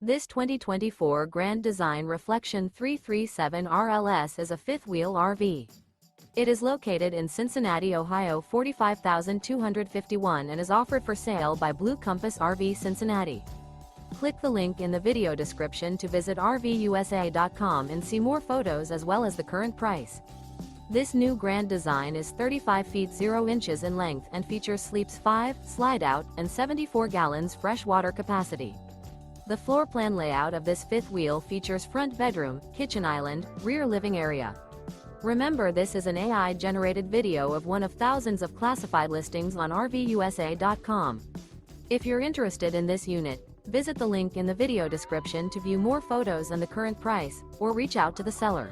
This 2024 Grand Design Reflection 337 RLS is a fifth-wheel RV. It is located in Cincinnati, Ohio 45251 and is offered for sale by Blue Compass RV Cincinnati. Click the link in the video description to visit RVUSA.com and see more photos as well as the current price. This new Grand Design is 35 feet 0 inches in length and features sleeps 5, slide-out, and 74 gallons fresh water capacity. The floor plan layout of this fifth wheel features front bedroom, kitchen island, rear living area. Remember, this is an AI-generated video of one of thousands of classified listings on RVUSA.com. If you're interested in this unit, visit the link in the video description to view more photos and the current price, or reach out to the seller.